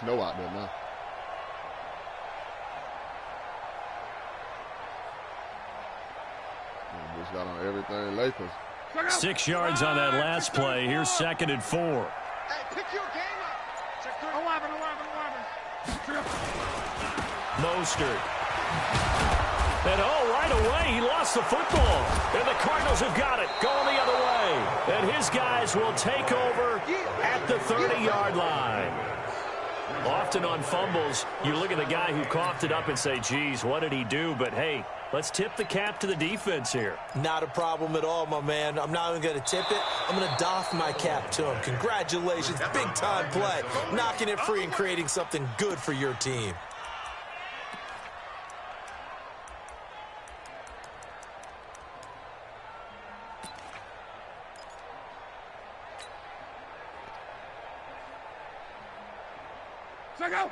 snow out there now. Just got on everything Lakers. 6 yards on that last play. Here's 2nd and 4. Hey, pick your game up. Check 11. Mostert. And right away, he lost the football. And the Cardinals have got it, going the other way. And his guys will take over at the 30-yard line. Often on fumbles, you look at the guy who coughed it up and say, geez, what did he do? But, hey, let's tip the cap to the defense here. Not a problem at all, my man. I'm not even going to tip it. I'm going to doff my cap to him. Congratulations. Big-time play. Knocking it free and creating something good for your team.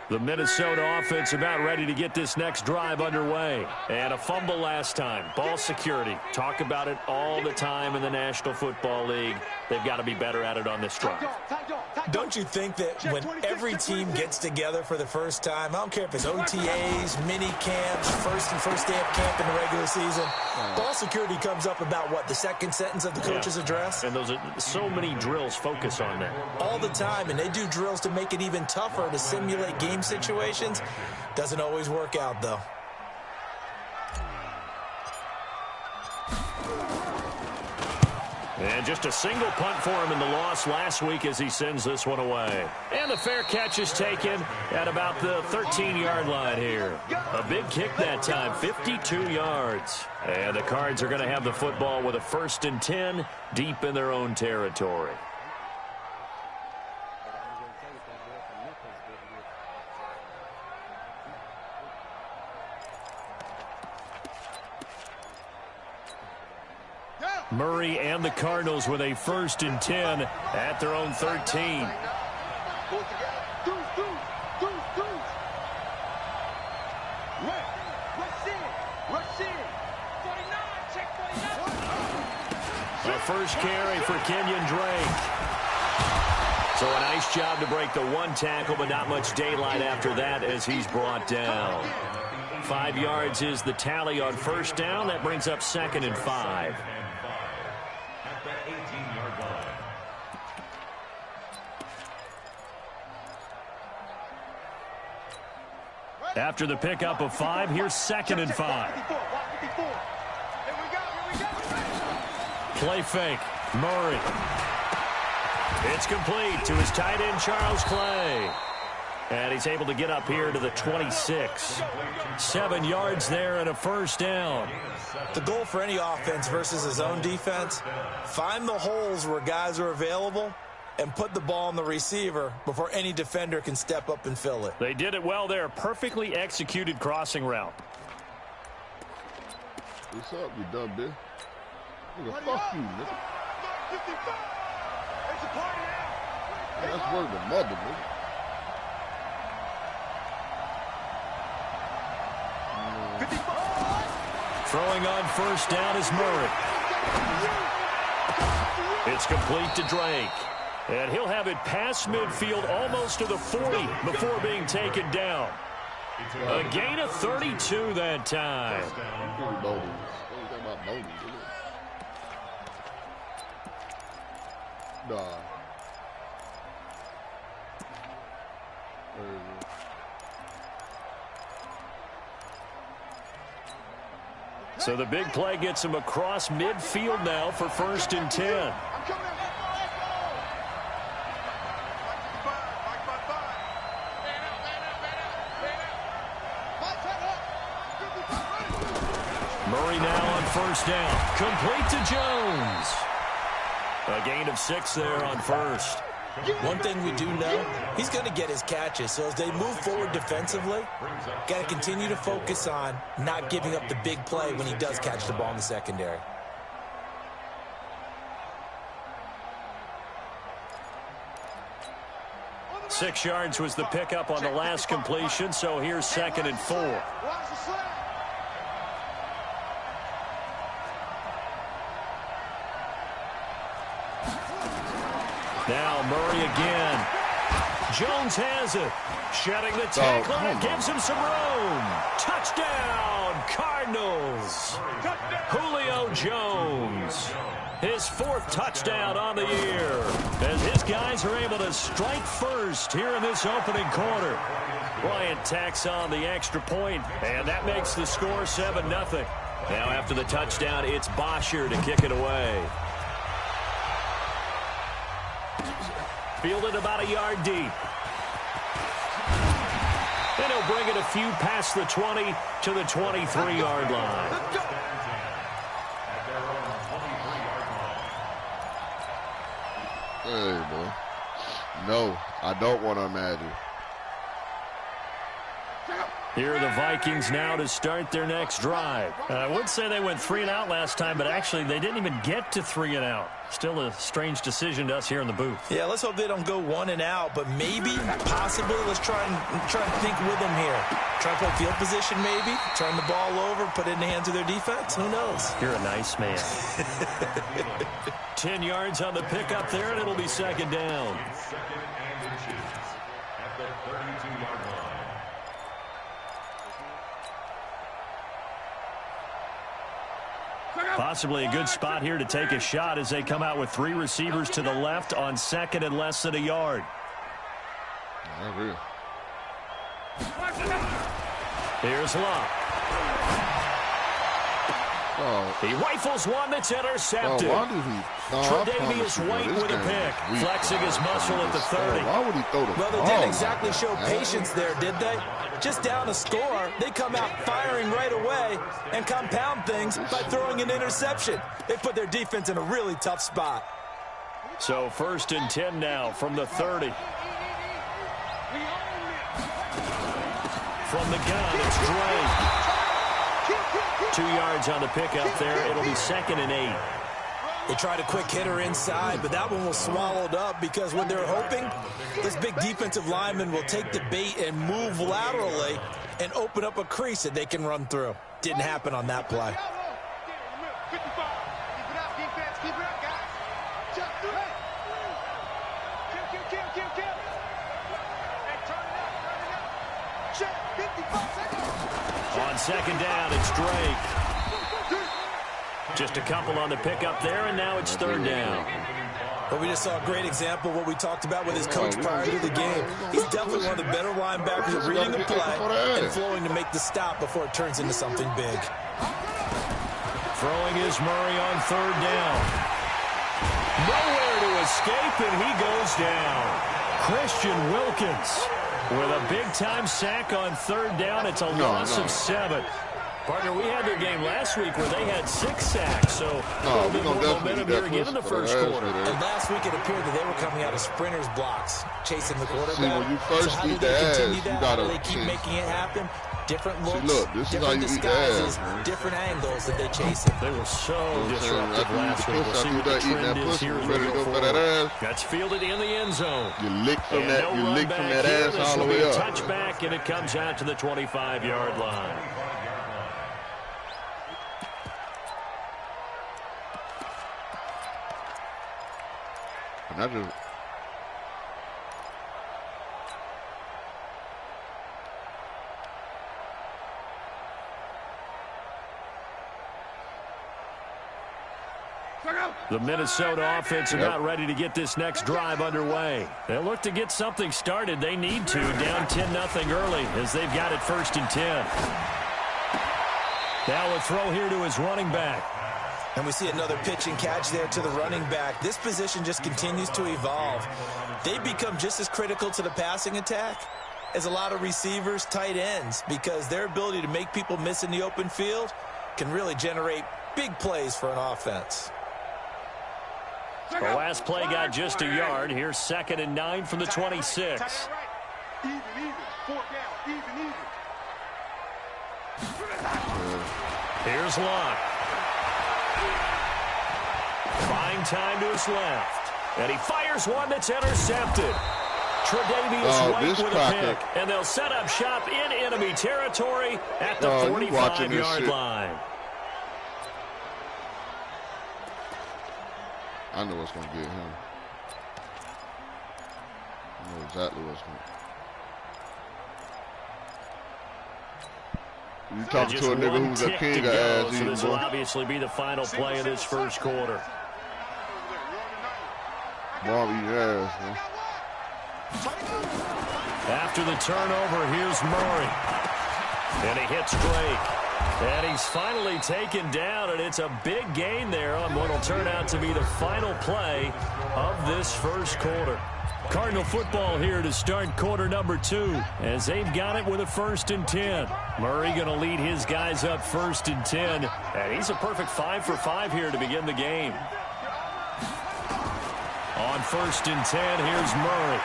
The Minnesota offense about ready to get this next drive underway. And a fumble last time. Ball security. Talk about it all the time in the National Football League. They've got to be better at it on this drive. Don't you think that when every team gets together for the first time, I don't care if it's OTAs, mini camps, first day of camp in the regular season, ball security comes up about what, the second sentence of the coach's address? And those are so many drills focus on that. All the time, and they do drills to make it even tougher to simulate game situations. Doesn't always work out, though. And just a single punt for him in the loss last week as he sends this one away. And the fair catch is taken at about the 13-yard line here. A big kick that time, 52 yards. And the Cards are going to have the football with a 1st and 10 deep in their own territory. Murray and the Cardinals with a 1st and 10 at their own 13. A first carry for Kenyon Drake. So a nice job to break the one tackle, but not much daylight after that as he's brought down. 5 yards is the tally on first down. That brings up 2nd and 5. After the pickup of 5, here's 2nd and 5. Play fake. Murray. It's complete to his tight end, Charles Clay. And he's able to get up here to the 26. 7 yards there and a first down. The goal for any offense versus his own defense, find the holes where guys are available and put the ball on the receiver before any defender can step up and fill it. They did it well there. Perfectly executed crossing route. What's up, you dumb bitch? Nigga, fuck you, nigga. That's word of mother, nigga. Throwing on first down is Murray. It's complete to Drake. And he'll have it past midfield almost to the 40 before being taken down. A gain of 32 that time. So the big play gets him across midfield now for 1st and 10. Murray now on first down. Complete to Jones. A gain of 6 there on first. One thing we do know, he's going to get his catches. So as they move forward defensively, got to continue to focus on not giving up the big play when he does catch the ball in the secondary. Six yards was the pickup on the last completion, so here's 2nd and 4. Now Murray again. Jones has it. Shedding the tackle, and it gives him some room. Touchdown, Cardinals. Julio Jones. His 4th touchdown on the year. As his guys are able to strike first here in this opening quarter. Bryant tacks on the extra point, and that makes the score 7-0. Now after the touchdown, it's Bosher to kick it away. Fielded about a yard deep. And he'll bring it a few past the 20 to the 23-yard line. Hey, boy. No, I don't want to imagine. Here are the Vikings now to start their next drive. I would say they went 3 and out last time, but actually they didn't even get to 3 and out. Still a strange decision to us here in the booth. Yeah, let's hope they don't go 1 and out, but maybe, possibly, let's try and think with them here. Try to play field position maybe, turn the ball over, put it in the hands of their defense. Who knows? You're a nice man. 10 yards on the pickup there, and it'll be 2nd down. Possibly a good spot here to take a shot as they come out with 3 receivers to the left on 2nd and less than a yard. Not real. Here's Locke. Oh. He rifles one that's intercepted. Why did he? Tre'Davious White with a pick, flexing his muscle at the 30. Why would he throw the Well, they ball didn't like exactly that? show patience there, did they? Just down a score, they come out firing right away and compound things by throwing an interception. They put their defense in a really tough spot. So 1st and 10 now from the 30. From the gun, it's Drake. 2 yards on the pickup there. It'll be 2nd and 8. They tried a quick hitter inside, but that one was swallowed up because what they're hoping, this big defensive lineman will take the bait and move laterally and open up a crease that they can run through. Didn't happen on that play. On 2nd down, it's Drake. Just a couple on the pickup there, and now it's 3rd down. But we just saw a great example of what we talked about with his coach prior to the game. He's definitely one of the better linebackers at reading the play and flowing to make the stop before it turns into something big. Throwing is Murray on 3rd down. Nowhere to escape, and he goes down. Christian Wilkins with a big-time sack on 3rd down. It's a loss of 7. Partner, we had their game last week where they had 6 sacks, so a little bit more momentum here again in the first quarter. And last week it appeared that they were coming out of sprinters blocks, chasing the quarterback. See, when you first so how do beat they the continue ass, that? you gotta How do they keep making it happen? Different looks, look, this is how different you beat the ass, disguises, man. different angles that they chase it. They were so disruptive After last week. We'll see what the trend is here as we ready to go go for that forward. ass. That's fielded in the end zone. You lick from And that, no you lick run from back that here. ass This all the will be way a up. touchback, and it comes out to the 25-yard line. And I just The Minnesota offense are not ready to get this next drive underway. They'll look to get something started. They need to, down 10-0 early as they've got it 1st and 10. Now a throw here to his running back. And we see another pitch and catch there to the running back. This position just continues to evolve. They become just as critical to the passing attack as a lot of receivers, tight ends, because their ability to make people miss in the open field can really generate big plays for an offense. The last play got just a yard. Here's 2nd and 9 from the 26. Here's Locke. Buying time to his left. And he fires one that's intercepted. Tre'Davious White with a pick. And they'll set up shop in enemy territory at the 45-yard line. I know what's going to get him. know exactly what's going on. You talking to a nigga who's a king of ass. So this will obviously be the final play of this first quarter. Bobby ass, man. After the turnover, here's Murray. And he hits Drake. And he's finally taken down, and it's a big gain there on what will turn out to be the final play of this first quarter. Cardinal football here to start quarter number 2 as they've got it with a 1st and 10. Murray going to lead his guys up 1st and 10, and he's a perfect 5 for 5 here to begin the game. On 1st and 10, here's Murray.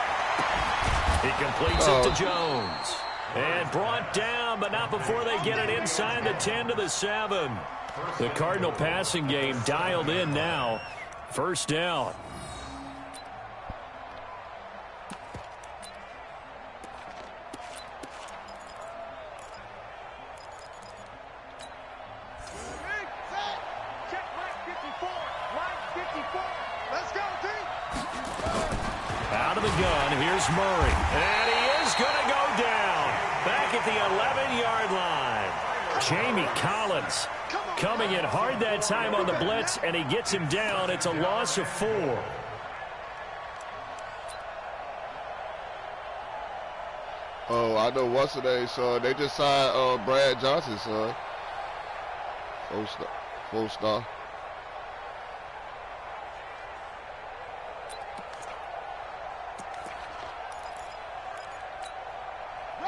He completes it to Jones. And brought down, but not before they get it inside the 10 to the 7. The Cardinal passing game dialed in now. 1st down. Out of the gun, here's Murray. And he is going to go down. Back at the 11-yard line. Jamie Collins coming in hard that time on the blitz, and he gets him down. It's a loss of 4. Oh, I know what's the name, son. They just signed Brad Johnson, son. 4-star.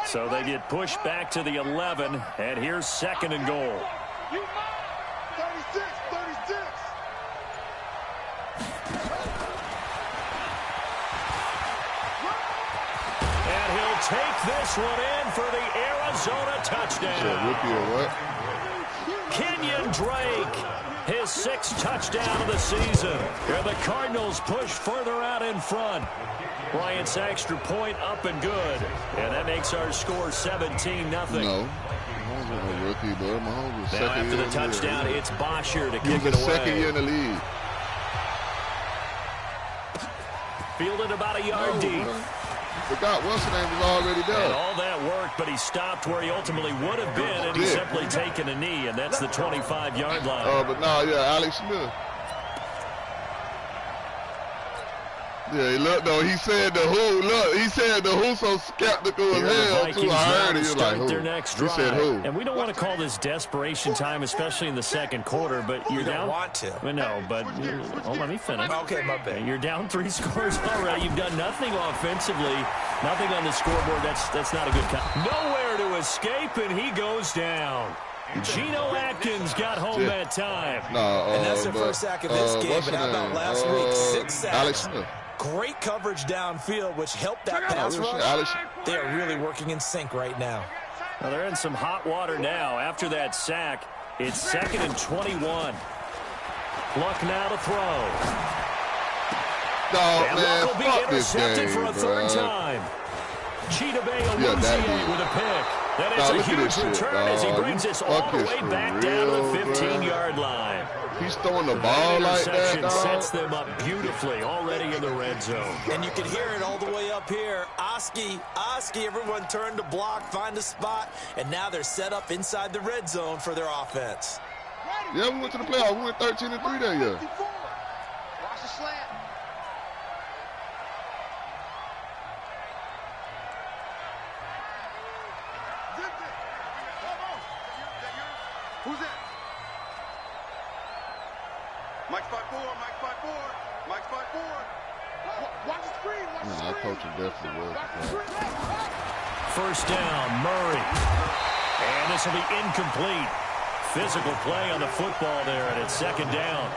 So they get pushed back to the 11, and here's 2nd and goal. 36. And he'll take this one in for the Arizona touchdown. Kenyon Drake, his 6th touchdown of the season. And the Cardinals push further out in front. Bryant's extra point up and good. And that makes our score 17-0. No. Mahomes was a rookie, bro. Mahomes was now after the touchdown, it's Bosher to kick it away. He was the 2nd year in the league. Fielded about a yard deep. Forgot what's the name was already done. And all that work, but he stopped where he ultimately would have been, and he's simply taken a knee, and that's the 25-yard line. But no, yeah, Alex Smith. Yeah, look, though, he said the who. Look, he said the who so skeptical as hell, too. I heard it. He was like, who? Their next drive. He said who? And we don't want to call this desperation time, especially in the 2nd quarter, but you're down. You don't want to. No, but let me finish. Okay, my bad. You're down 3 scores already. You've done nothing offensively, nothing on the scoreboard. That's not a good count. Nowhere to escape, and he goes down. Geno Atkins got home that time. And that's the first sack of this game, but how about last week? 6 sacks. Alex Smith. Great coverage downfield, which helped that pass rush. They are really working in sync right now. Well, they're in some hot water now. After that sack, it's 2nd and 21. Luck now to throw. And Luck will be intercepted for a 3rd time. Cheetah Bay Owuzie with a pick. That is a huge return as he brings us all the way back down to the 15-yard line. He's throwing the ball like that, dog. Sets them up beautifully already in the red zone. And you can hear it all the way up here. Oski, everyone turned to block, find a spot, and now they're set up inside the red zone for their offense. Yeah, we went to the playoffs. We went 13-3 that year. Watch the slant. Who's that? Mike 5-4. Mike 5-4. Watch the screen. Our coach definitely was. 1st down, Murray. And this will be incomplete. Physical play on the football there, and it's 2nd down.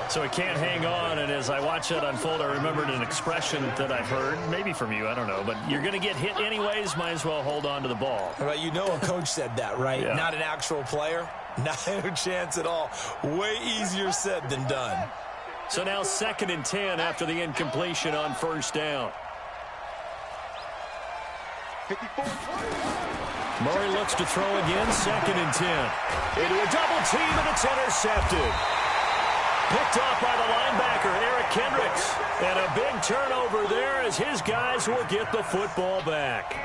So he can't hang on, and as I watch that unfold, I remembered an expression that I've heard, maybe from you, I don't know, but you're going to get hit anyways, might as well hold on to the ball. Well, you know a coach said that, right? Yeah. Not an actual player. Not a chance at all. Way easier said than done. So now 2nd and 10 after the incompletion on 1st down. 54. Murray looks to throw again, 2nd and 10. Into a double team, and it's intercepted. Picked off by the linebacker, Eric Kendricks. And a big turnover there as his guys will get the football back.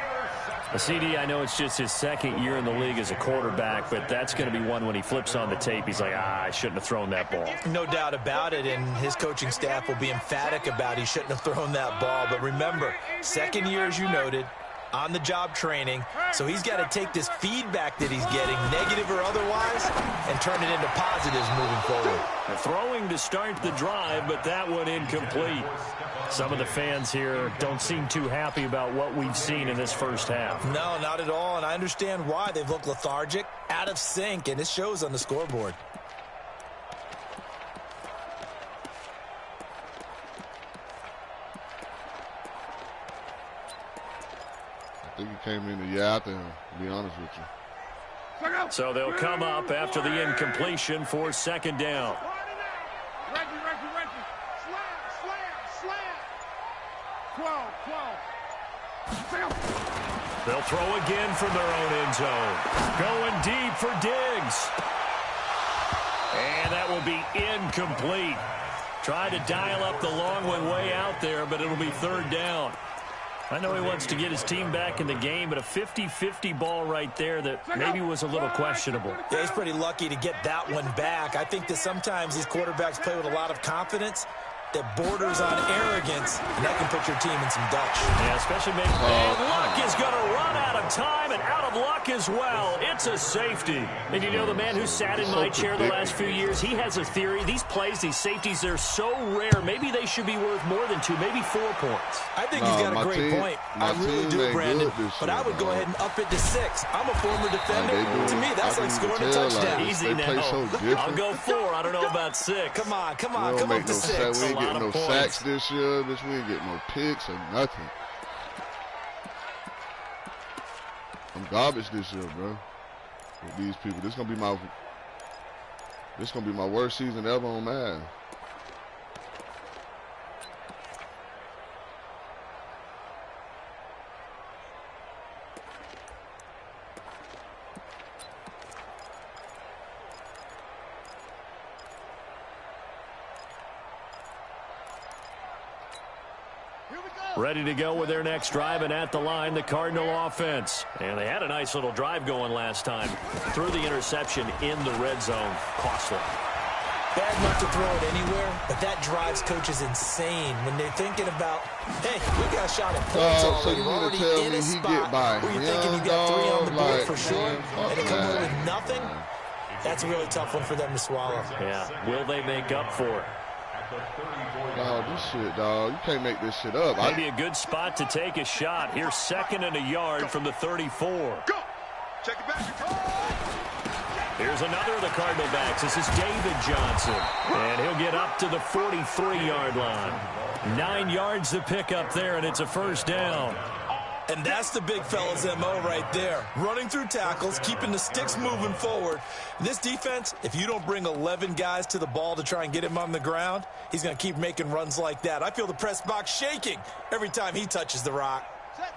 CD, I know it's just his second year in the league as a quarterback, but that's going to be one when he flips on the tape. He's like, I shouldn't have thrown that ball. No doubt about it, and his coaching staff will be emphatic about he shouldn't have thrown that ball. But remember, second year, as you noted, on-the-job training, so he's got to take this feedback that he's getting, negative or otherwise, and turn it into positives moving forward. Throwing to start the drive, but that one incomplete. Some of the fans here don't seem too happy about what we've seen in this first half. No, not at all, and I understand why. They've looked lethargic, out of sync, and it shows on the scoreboard. I think he came in to after him, to be honest with you. So they'll come up after the incompletion for second down. They'll throw again from their own end zone. Going deep for Diggs. And that will be incomplete. Tried to dial up the long one way out there, but it'll be third down. I know he wants to get his team back in the game, but a 50-50 ball right there that maybe was a little questionable. Yeah, he's pretty lucky to get that one back. I think that sometimes these quarterbacks play with a lot of confidence that borders on arrogance, and that can put your team in some Dutch. Yeah, especially maybe. And luck is going to run out of time and out of luck as well. It's a safety. And you know, the man who sat in my chair the last few years, he has a theory. These plays, these safeties, they're so rare. Maybe they should be worth more than 2, maybe 4 points. I think he's got a great point. I really do, Brandon. But I would go ahead and up it to 6. I'm a former defender. To me, that's like scoring a touchdown. Easy now. I'll go 4. I don't know about 6. Come on, come up to 6. We ain't getting no sacks this year. We ain't getting no picks or nothing. I'm garbage this year, bro. With these people, this gonna be my worst season ever on Madden. Ready to go with their next drive, and at the line, the Cardinal offense. And they had a nice little drive going last time. Threw the interception in the red zone. Costly. Bad not to throw it anywhere, but that drives coaches insane when they're thinking about, hey, we got a shot at points already. So you already tell in me a he spot get by. where you're thinking you got 3 on the board for sure, and to come that. away with nothing, that's a really tough one for them to swallow. Yeah, will they make up for it? Dog, this shit, dog. You can't make this shit up. Maybe a good spot to take a shot. Here's 2nd and a yard from the 34. Go! Check it back. Here's another of the Cardinal backs. This is David Johnson. And he'll get up to the 43-yard line. 9 yards to pick up there, and it's a first down. And that's the big fella's MO right there. Running through tackles, keeping the sticks moving forward. This defense, if you don't bring 11 guys to the ball to try and get him on the ground, he's going to keep making runs like that. I feel the press box shaking every time he touches the rock.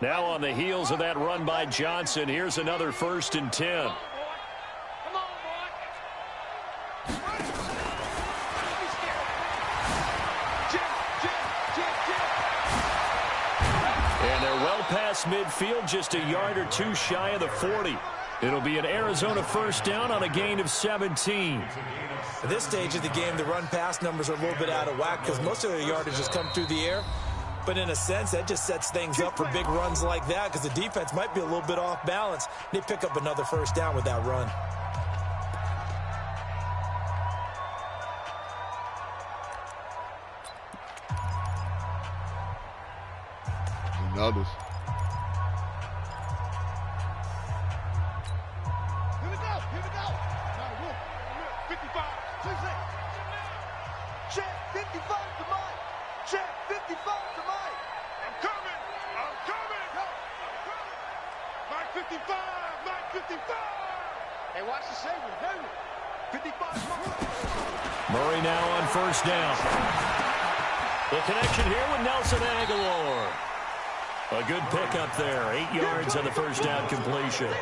Now on the heels of that run by Johnson, here's another 1st and 10. Past midfield, just a yard or 2 shy of the 40. It'll be an Arizona first down on a gain of 17. At this stage of the game, the run-pass numbers are a little bit out of whack because most of their yardage has come through the air. But in a sense, that just sets things up for big runs like that because the defense might be a little bit off balance. They pick up another first down with that run. Others. Here we go. 55. Check 55 to Mike. Check 55 to Mike. I'm coming. Mike 55. Mike 55. Hey, watch the safety. 55. Murray now on first down. The connection here with Nelson Aguilar. A good pickup there. 8 yards on the first down completion.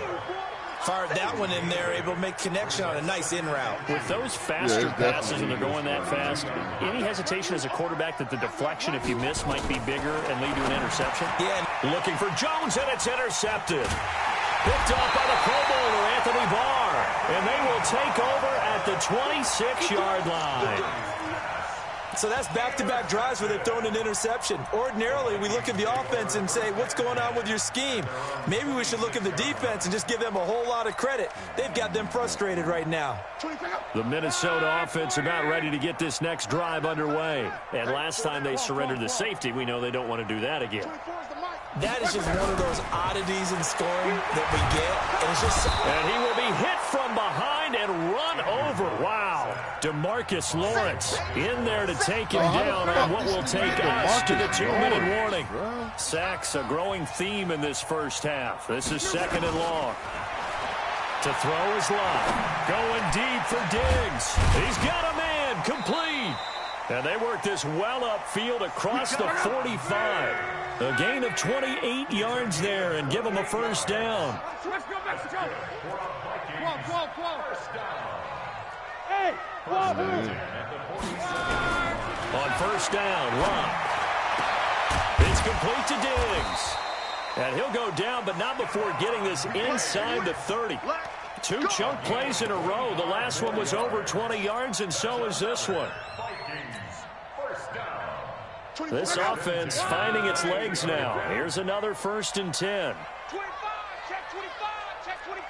Fired that one in there, able to make connection on a nice in route. With those faster passes and they're going that fast, any hesitation as a quarterback that the deflection, if you miss, might be bigger and lead to an interception? Yeah. Looking for Jones, and it's intercepted. Picked up by the Pro Bowler, Anthony Barr. And they will take over at the 26-yard line. So that's back-to-back drives where they've thrown an interception. Ordinarily, we look at the offense and say, what's going on with your scheme? Maybe we should look at the defense and just give them a whole lot of credit. They've got them frustrated right now. The Minnesota offense about ready to get this next drive underway. And last time they surrendered the safety, we know they don't want to do that again. That is just one of those oddities in scoring that we get. And, it's just... and he will be hit from behind and run over. Wow. DeMarcus Lawrence in there to take him down on what will take us to the 2-minute warning. Sacks a growing theme in this first half. This is second and long. To throw is Lott. Going deep for Diggs. He's got a man. Complete. And they work this well upfield across the 45. A gain of 28 yards there and give them a first down. Let's go, Mexico. 12. Hey, 12. On first down, Lott. It's complete to Diggs. And he'll go down, but not before getting this inside the 30. 2 chunk plays in a row. The last one was over 20 yards, and so is this one. This offense finding its legs now. Here's another 1st and 10. 25, check 25, check 25.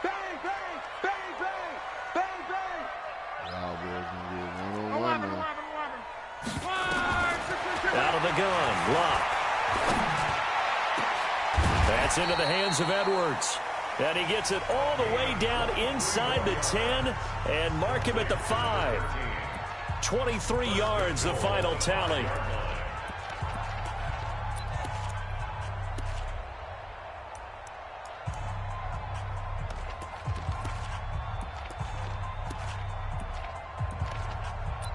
Bang, bang, bang, bang, bang, bang. Cowboys gonna get 1-on-1 now. Out of the gun, Lott. That's into the hands of Edwards. And he gets it all the way down inside the 10 and mark him at the 5. 23 yards, the final tally.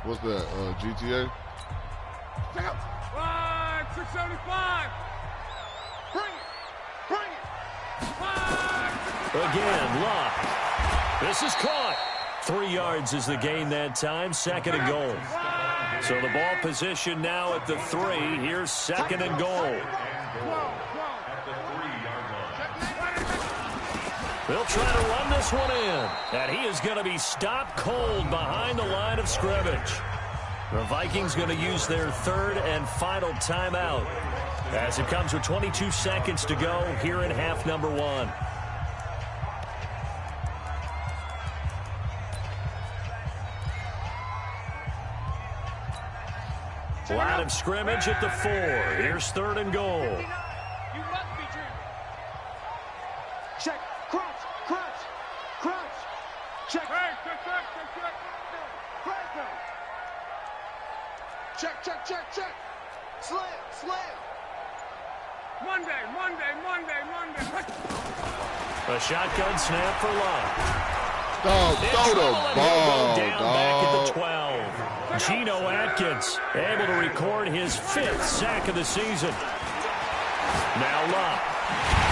What's that, GTA? 675. Bring it. Again, Lott. This is caught. 3 yards is the gain that time. 2nd and goal. So the ball position now at the 3. Here's 2nd and goal. They'll try to run this one in. And he is going to be stopped cold behind the line of scrimmage. The Vikings going to use their 3rd and final timeout as it comes with 22 seconds to go here in half number 1. Line of scrimmage at the 4. Here's 3rd and goal. You must be dreaming. Check. Crunch. Check. Check. Slam. Monday. A shotgun snap for Lott. Dog, throw the ball, down dog. back at the 12. Geno Atkins able to record his 5th sack of the season. Now Lott.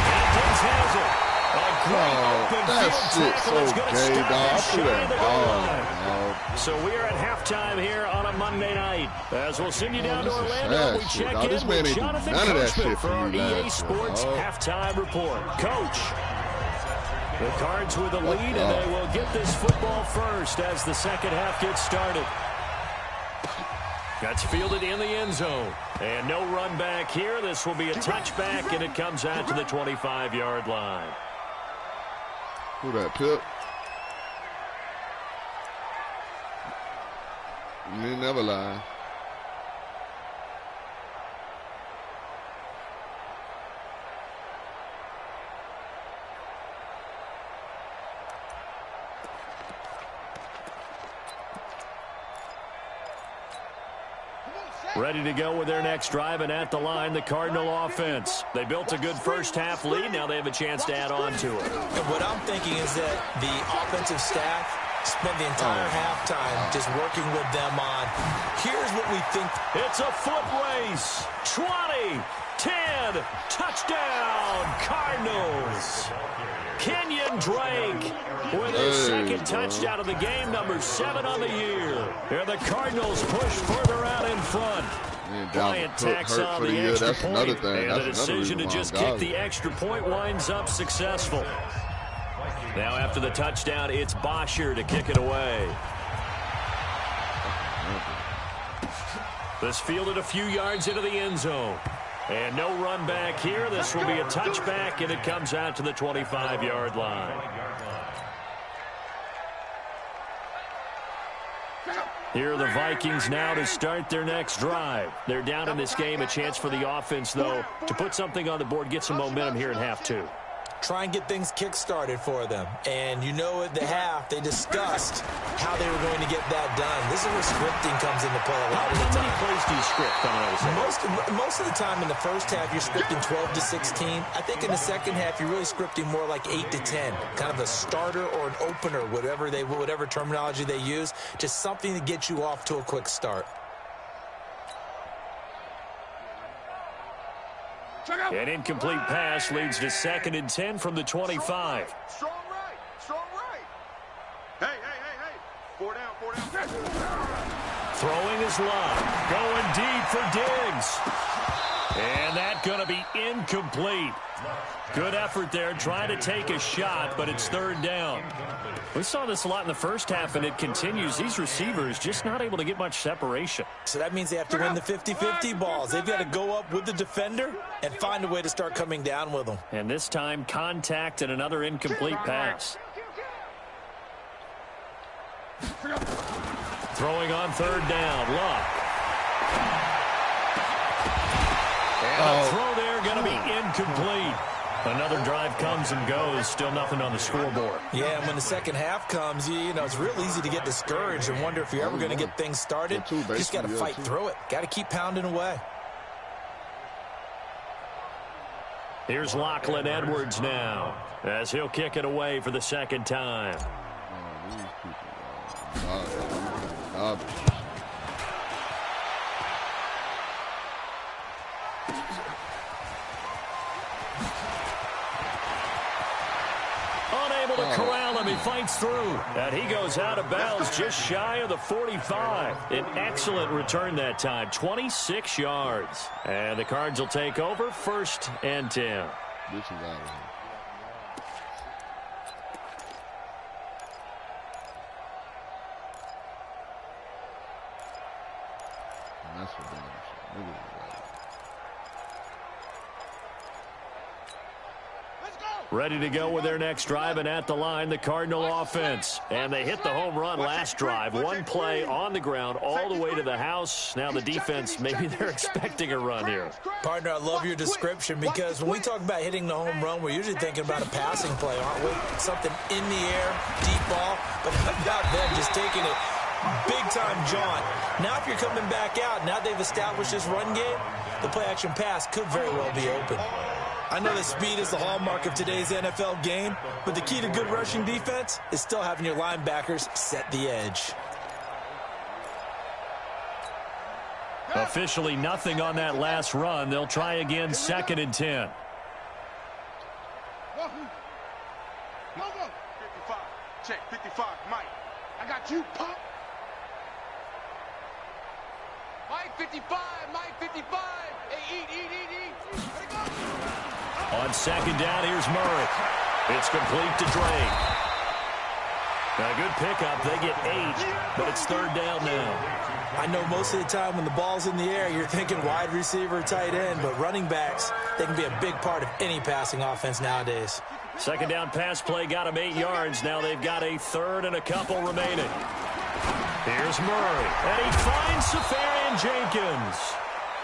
Atkins has it. A great open that field shit's tackle that's so going to gay, stop dog. him I threw shy of that the goal ball, line. dog. So we are at halftime here on a Monday night. As we'll send you down to this is Orlando, sad we shit, check dog. in This man with ain't do Jonathan none of that Coachman shit for for our you EA last year, Sports dog. halftime report. Coach, the Cards with the lead, and they will get this football first as the second half gets started. That's fielded in the end zone. And no run back here. This will be a touchback, and it comes out to the 25-yard line. Who that, Pip? You ain't never lie. Ready to go with their next drive, and at the line, the Cardinal offense. They built a good first-half lead. Now they have a chance to add on to it. And what I'm thinking is that the offensive staff spent the entire halftime just working with them on, here's what we think. It's a foot race. 20, 10, touchdown, Cardinals. Can you Kenyon Drake with his second touchdown of the game, number 7 on the year. And the Cardinals push further out in front. Bryant tacks on the extra point, and the decision to just kick the extra point winds up successful. Now after the touchdown, it's Bosher to kick it away. This fielded a few yards into the end zone. And no run back here. This will be a touchback, and it comes out to the 25-yard line. Here are the Vikings now to start their next drive. They're down in this game. A chance for the offense, though, to put something on the board, get some momentum here in half 2. Try and get things kick-started for them. And you know at the half, they discussed how they were going to get that done. This is where scripting comes into play a lot of the time. How many plays do you script? Most of the time in the first half, you're scripting 12 to 16. I think in the second half, you're really scripting more like 8 to 10. Kind of a starter or an opener, whatever terminology they use. Just something to get you off to a quick start. An incomplete pass leads to 2nd and 10 from the 25. Strong right. Strong right. Hey. 4 down. Throwing his line. Going deep for Diggs. And that's going to be incomplete. Good effort there, trying to take a shot, but it's 3rd down. We saw this a lot in the first half, and it continues. These receivers just not able to get much separation. So that means they have to win the 50-50 balls. They've got to go up with the defender and find a way to start coming down with them. And this time, contact and another incomplete pass. Throwing on 3rd down, Luck. And a throw there going to be incomplete. Another drive comes and goes. Still nothing on the scoreboard. Yeah, and when the second half comes, you know, it's real easy to get discouraged and wonder if you're ever going to get things started. You just got to fight through it. Got to keep pounding away. Here's Lachlan Edwards now as he'll kick it away for the 2nd time. Unable to corral him. He fights through. And he goes out of bounds just shy of the 45. An excellent return that time. 26 yards. And the Cards will take over 1st and 10. This is out of here. And that's what damn shit. Ready to go with their next drive, and at the line, the Cardinal offense. And they hit the home run last drive. One play on the ground all the way to the house. Now the defense, maybe they're expecting a run here. Partner, I love your description because when we talk about hitting the home run, we're usually thinking about a passing play, aren't we? Something in the air, deep ball, but about them just taking it big-time jaunt. Now if you're coming back out, now they've established this run game, the play-action pass could very well be open. I know that speed is the hallmark of today's NFL game, but the key to good rushing defense is still having your linebackers set the edge. Officially nothing on that last run. They'll try again, 2nd and 10. 55. Check, 55. Mike. I got you, pop. Mike 55. Mike 55. Hey, eat. Let it go. On 2nd down, here's Murray. It's complete to Drake. Now, a good pickup. They get 8, but it's 3rd down now. I know most of the time when the ball's in the air, you're thinking wide receiver, tight end, but running backs, they can be a big part of any passing offense nowadays. 2nd down pass play got him 8 yards. Now they've got a 3rd and a couple remaining. Here's Murray, and he finds Safarian Jenkins.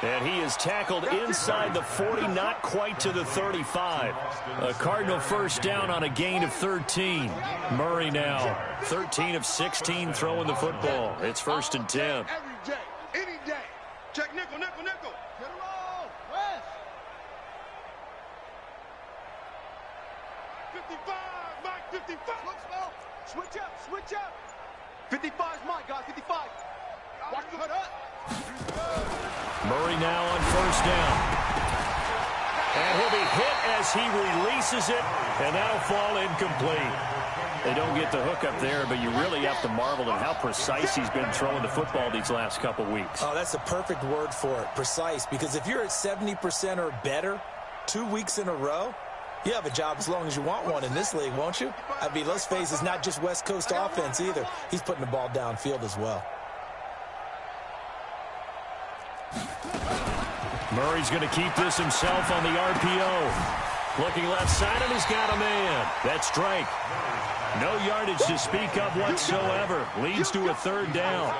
And he is tackled inside the 40, not quite to the 35. A Cardinal 1st down on a gain of 13. Murray now 13 of 16 throwing the football. It's 1st and 10. Every day, any day. Check nickel. Get it all. West. 55, Mike 55. Switch up. 55 is Mike, guys. 55. Watch the hood up. Murray now on 1st down. And he'll be hit as he releases it. And that'll fall incomplete. They don't get the hook up there, but you really have to marvel at how precise he's been throwing the football these last couple weeks. Oh, that's the perfect word for it, precise, because if you're at 70% or better 2 weeks in a row, you have a job as long as you want one in this league, won't you? I mean, let's face it, it's not just West Coast offense either. He's putting the ball downfield as well. Murray's going to keep this himself on the RPO. Looking left side, and he's got a man. That's Drake. No yardage to speak of whatsoever. Leads to a third down.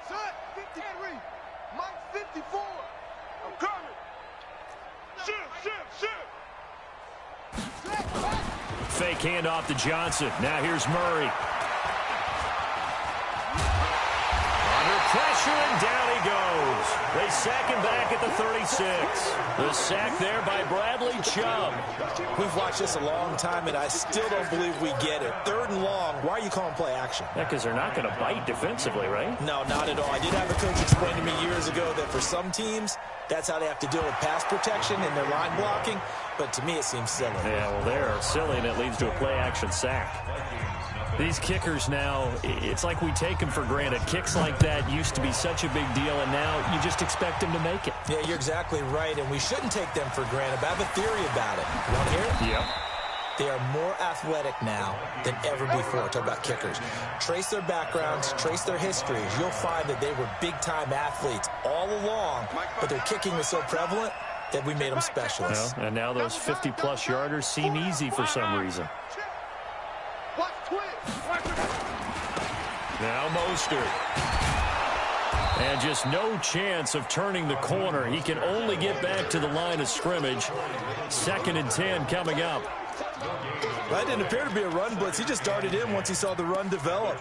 Set, 53, Mike 54. I'm coming. Shift. Fake handoff to Johnson. Now here's Murray. Under pressure, and down he goes. They sack him back at the 36. The sack there by Bradley Chubb. We've watched this a long time, and I still don't believe we get it. 3rd and long, why are you calling play action? Yeah, because they're not going to bite defensively, right? No, not at all. I did have a coach explain to me years ago that for some teams, that's how they have to deal with pass protection and their line blocking. But to me, it seems silly. Yeah, well, they're silly, and it leads to a play-action sack. These kickers now, it's like we take them for granted. Kicks like that used to be such a big deal, and now you just expect them to make it. Yeah, you're exactly right, and we shouldn't take them for granted. But I have a theory about it. You want to hear it? Yep. They are more athletic now than ever before. Talk about kickers. Trace their backgrounds, trace their histories. You'll find that they were big-time athletes all along, but their kicking was so prevalent that we made them specialists. Well, and now those 50-plus yarders seem easy for some reason. Now Mostert. And just no chance of turning the corner. He can only get back to the line of scrimmage. 2nd and 10 coming up. That didn't appear to be a run blitz. He just darted in once he saw the run develop.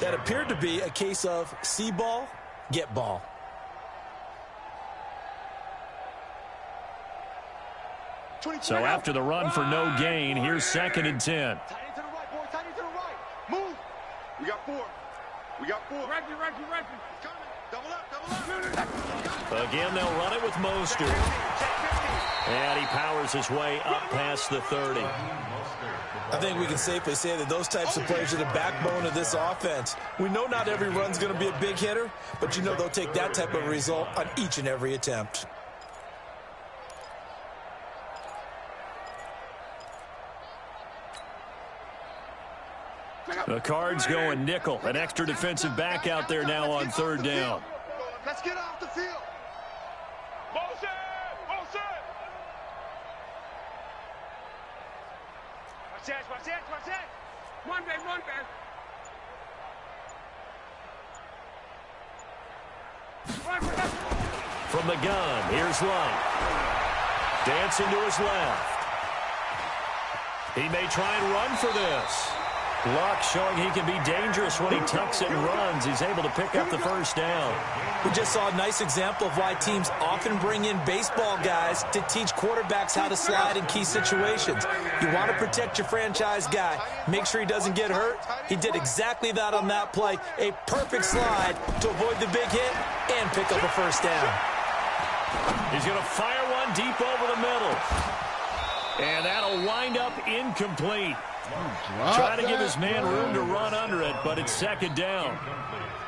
That appeared to be a case of see ball, get ball. So after the run for no gain, here's 2nd and 10. Tight end to the right, boy. Tight end to the right. Move. We got 4. Right. He's coming. Double up. Again, they'll run it with Mostert. And he powers his way up past the 30. I think we can safely say that those types of plays are the backbone of this offense. We know not every run's going to be a big hitter, but you know they'll take that type of result on each and every attempt. The Cards going nickel. An extra defensive back out there now on 3rd down. Let's get off the field. Motion! Watch that. One back. From the gun, here's Love. Dancing to his left. He may try and run for this. Luck showing he can be dangerous when he tucks it and runs. He's able to pick up the 1st down. We just saw a nice example of why teams often bring in baseball guys to teach quarterbacks how to slide in key situations. You want to protect your franchise guy. Make sure he doesn't get hurt. He did exactly that on that play. A perfect slide to avoid the big hit and pick up a 1st down. He's going to fire one deep over the middle. And that'll wind up incomplete. Trying to give his man room to run under it, but it's 2nd down.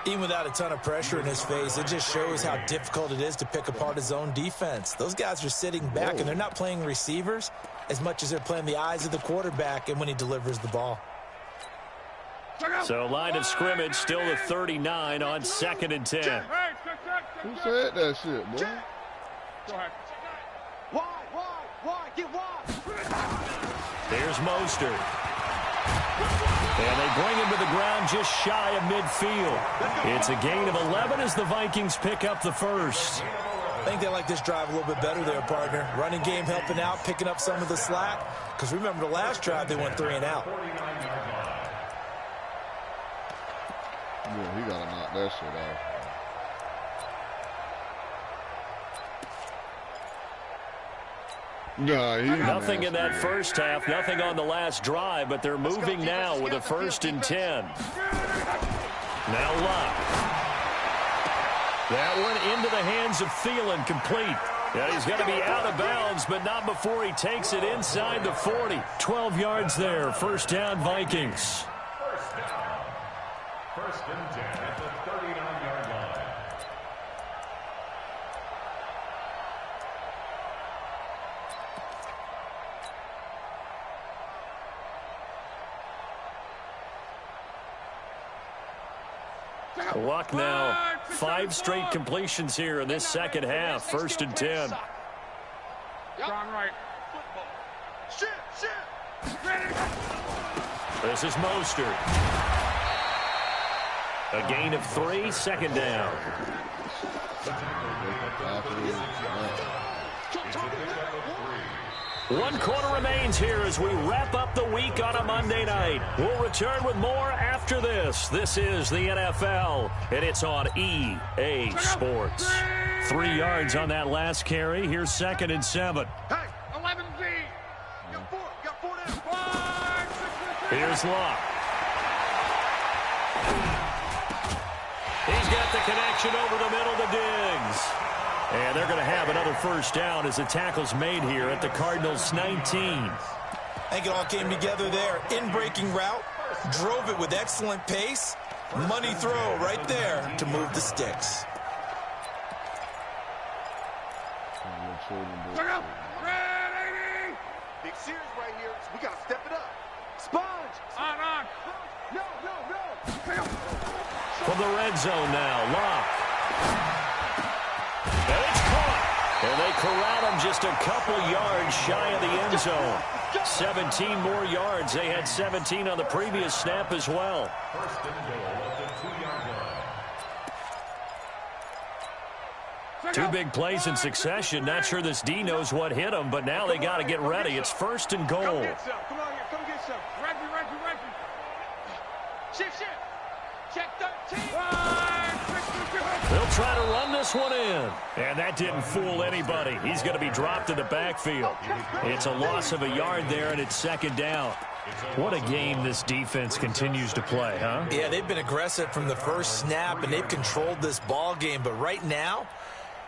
Even without a ton of pressure in his face, it just shows how difficult it is to pick apart his own defense. Those guys are sitting back, and they're not playing receivers as much as they're playing the eyes of the quarterback and when he delivers the ball. So line of scrimmage still the 39 on 2nd and 10. Who said that shit, boy? Wide, get wide. There's Mostert. And they bring him to the ground just shy of midfield. It's a gain of 11 as the Vikings pick up the 1st. I think they like this drive a little bit better there, partner. Running game helping out, picking up some of the slack. Because remember the last drive, they went 3 and out. Yeah, he got to knock that shit off. Nah, nothing in that first half, nothing on the last drive, but they're moving now with a 1st and 10. Now Luck. That one into the hands of Thielen, complete. Yeah, he's going to be out of bounds, but not before he takes it inside the 40. 12 yards there, 1st down Vikings. First and 10 at the 39-yard line. Luck now, 5 straight completions here in this second half. 1st and 10. This is Mostert. A gain of 3, 2nd down. 1 quarter remains here as we wrap up the week on a Monday night. We'll return with more after this. This is the NFL, and it's on EA Sports. 3 yards on that last carry. Here's 2nd and 7. Hey, 11B. Got four down. Here's Luck. He's got the connection over the middle to Diggs. And they're going to have another 1st down as the tackle's made here at the Cardinals' 19. I think it all came together there. In-breaking route, drove it with excellent pace. Money throw right there to move the sticks. Big series right here. We got to step it up. Sponge. On. No. From the red zone now, Luck. And it's caught. And they corral him just a couple yards shy of the end zone. 17 more yards. They had 17 on the previous snap as well. First and goal at the 2-yard line. 2 big plays in succession. Not sure this D knows what hit him, but now they got to get ready. It's 1st and goal. Come on here. Come get some. Reggie. Shift. Check 13. They'll try to run this one in. And that didn't fool anybody. He's going to be dropped in the backfield. It's a loss of a yard there, and it's 2nd down. What a game this defense continues to play, huh? Yeah, they've been aggressive from the first snap, and they've controlled this ball game. But right now,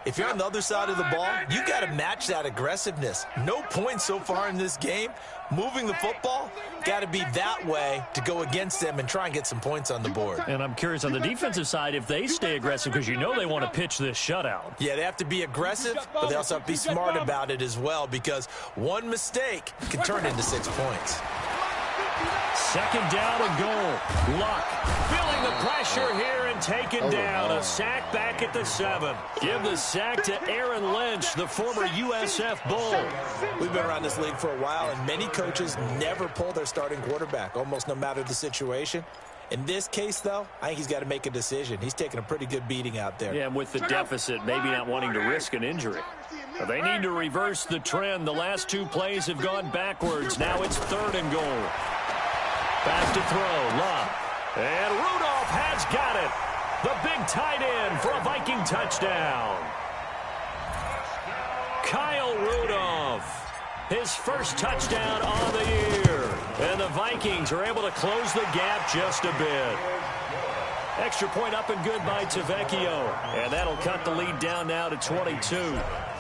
if you're on the other side of the ball, you got to match that aggressiveness. No points so far in this game. Moving the football, got to be that way to go against them and try and get some points on the board. And I'm curious on the defensive side if they stay aggressive, because you know they want to pitch this shutout. Yeah, they have to be aggressive, but they also have to be smart about it as well, because one mistake can turn into 6 points. 2nd down and goal. Luck feeling the pressure here and taken down. A sack back at the 7. Give the sack to Aaron Lynch, the former USF Bull. We've been around this league for a while, and many coaches never pull their starting quarterback, almost no matter the situation. In this case, though, I think he's got to make a decision. He's taking a pretty good beating out there. Yeah, and with the deficit, maybe not wanting to risk an injury. They need to reverse the trend. The last 2 plays have gone backwards. Now it's 3rd and goal. Back to throw, Luck. And Rudolph has got it. The big tight end for a Viking touchdown. Kyle Rudolph, his 1st touchdown on the year. And the Vikings are able to close the gap just a bit. Extra point up and good by Tavecchio. And that'll cut the lead down now to 22.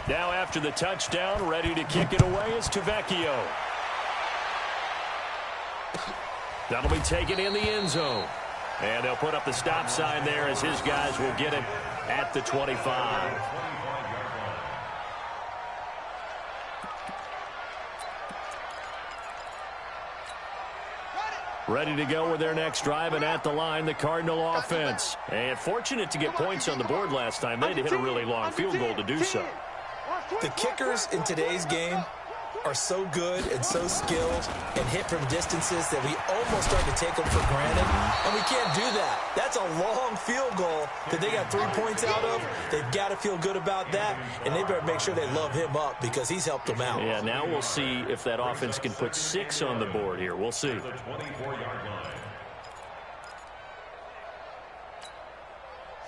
Now after the touchdown, ready to kick it away is Tavecchio. That'll be taken in the end zone. And they'll put up the stop sign there as his guys will get it at the 25. Ready to go with their next drive, and at the line, the Cardinal offense. And fortunate to get points on the board last time. They had to hit a really long field goal to do so. The kickers in today's game are so good and so skilled and hit from distances that we almost start to take them for granted, and we can't do that. That's a long field goal that they got 3 points out of. They've got to feel good about that, and they better make sure they love him up because he's helped them out. Yeah, now we'll see if that offense can put 6 on the board here. We'll see.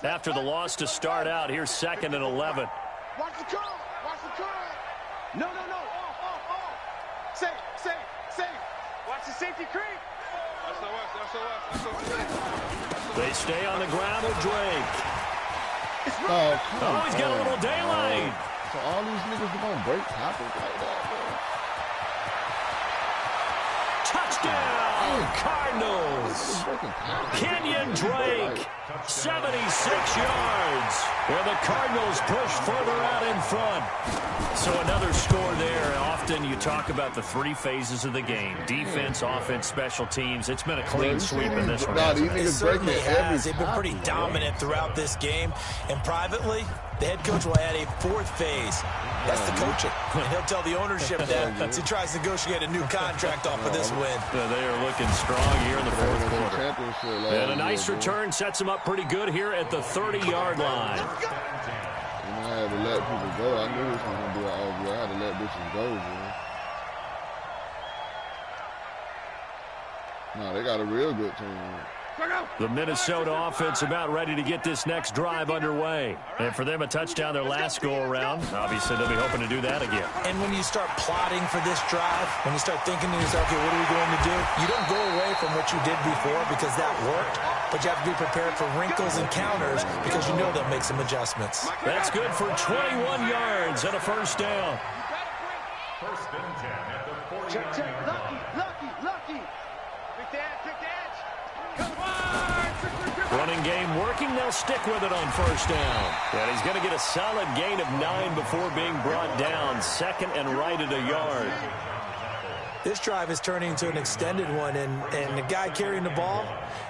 After the loss to start out, here's 2nd and 11. Watch the curl. No. Safe, safe, safe. Watch the safety creep. They stay on the ground with Drake. Oh, He's got a little daylight. So all these niggas are gonna break tackles like that, Touchdown, Cardinals. Kenyon Drake, 76 yards. And the Cardinals push further out in front. So another score there. Often you talk about the three phases of the game. Defense, offense, special teams. It's been a clean sweep in this one. It certainly has. They've been pretty dominant throughout this game. And privately, the head coach will add a fourth phase. That's the coaching. And he'll tell the ownership that as he tries to negotiate a new contract off of this win. They are looking strong here in the fourth quarter. And a nice return sets them up pretty good here at the 30-yard line. I had to let people go. I knew this was going to be an all-good. I had to let bitches go, man. No, they got a real good team. The Minnesota offense about ready to get this next drive underway. And for them, a touchdown their last go-around. Obviously, they'll be hoping to do that again. And when you start plotting for this drive, when you start thinking to yourself, okay, what are we going to do? You don't go away from what you did before because that worked, but you have to be prepared for wrinkles and counters because you know they'll make some adjustments. That's good for 21 yards and a first down. First and 10 at the 40-yard line. Lucky. Pick the edge. Running game working. They'll stick with it on first down. And he's going to get a solid gain of 9 before being brought down. Second and right at a yard. This drive is turning into an extended one, and the guy carrying the ball,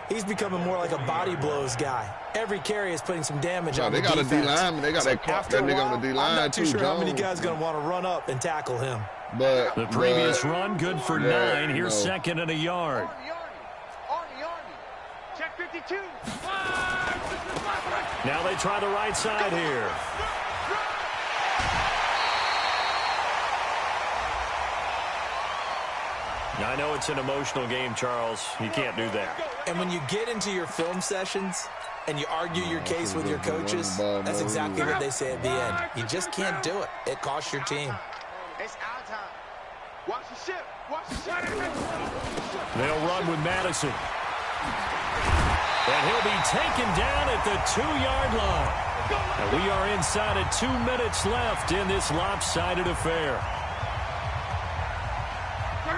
he's becoming more like a body blows guy. Every carry is putting some damage on the defense. They got a D-line. They got that nigga on the D-line, I'm not too sure how many Jones. guys are going to want to run up and tackle him. But the previous run, good for 9. Here's second and a yard. Arnie. Check 52. Now they try the right side here. I know it's an emotional game, Charles. You can't do that. And when you get into your film sessions and you argue your case with your coaches, that's exactly what they say at the end. You just can't do it. It costs your team. It's our time. Watch the ship. They'll run with Madison. And he'll be taken down at the 2-yard line. And we are inside of 2 minutes left in this lopsided affair.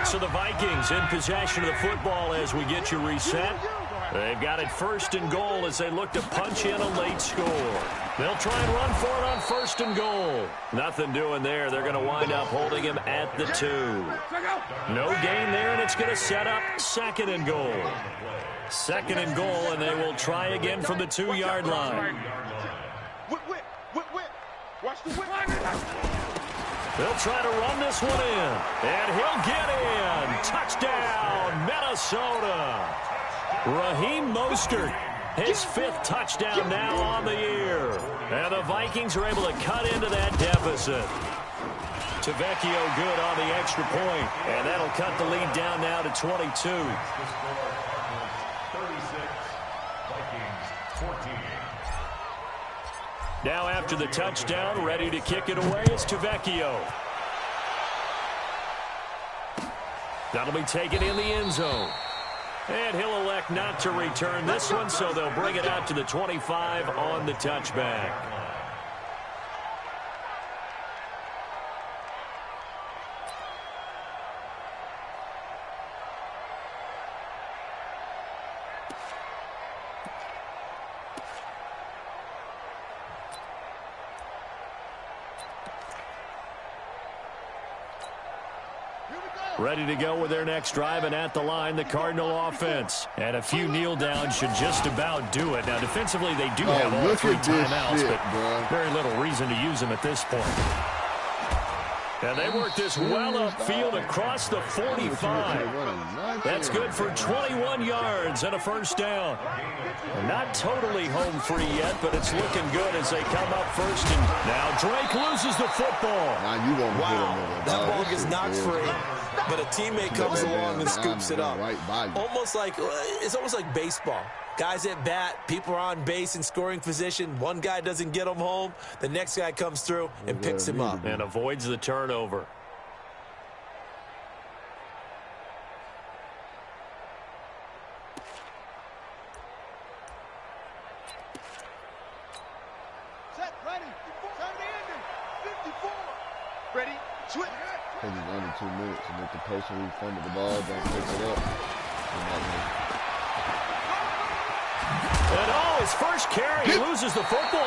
So the Vikings in possession of the football as we get you reset. They've got it first and goal as they look to punch in a late score. They'll try and run for it on first and goal. Nothing doing there. They're going to wind up holding him at the 2. No gain there, and it's going to set up second and goal. Second and goal, and they will try again from the 2-yard line. Whip. Watch the whip. They'll try to run this one in, and he'll get in. Touchdown, Minnesota. Raheem Mostert, his 5th touchdown now on the year. And the Vikings are able to cut into that deficit. Tavecchio good on the extra point, and that'll cut the lead down now to 22. 36, Vikings 14. Now after the touchdown, ready to kick it away is Tavecchio. That'll be taken in the end zone. And he'll elect not to return this one, so they'll bring it out to the 25 on the touchback. Ready to go with their next drive, and at the line, the Cardinal offense. And a few kneel downs should just about do it. Now, defensively, they do have all 3 timeouts, but very little reason to use them at this point. And they work this well upfield across the 45. That's good for 21 yards and a first down. They're not totally home free yet, but it's looking good as they come up first. And now Drake loses the football. Wow, that ball gets knocked free, but a teammate comes along and scoops it up. It's almost like baseball. Guys at bat, people are on base in scoring position. One guy doesn't get him home. The next guy comes through and picks him up. And avoids the turnover. Ready, switch. Because it's under 2 minutes, and if the person who fumbled the ball don't pick it up, And his first carry, he loses the football.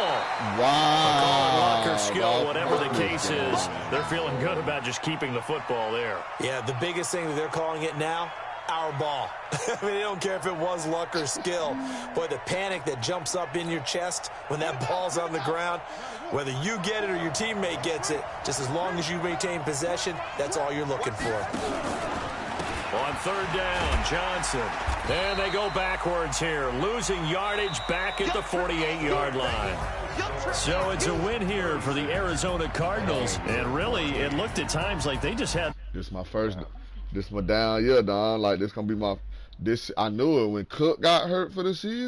wow. Luck or skill, whatever the case is, they're feeling good about just keeping the football there. Yeah, the biggest thing that they're calling it now, our ball. I mean, they don't care if it was luck or skill. Boy, the panic that jumps up in your chest when that ball's on the ground, whether you get it or your teammate gets it, just as long as you maintain possession, that's all you're looking for. On third down, Johnson. And they go backwards here, losing yardage back at the 48-yard line. So it's a win here for the Arizona Cardinals. And really, it looked at times like they just had... This my down year, Don. Like, this going to be my... I knew it when Cook got hurt for the season.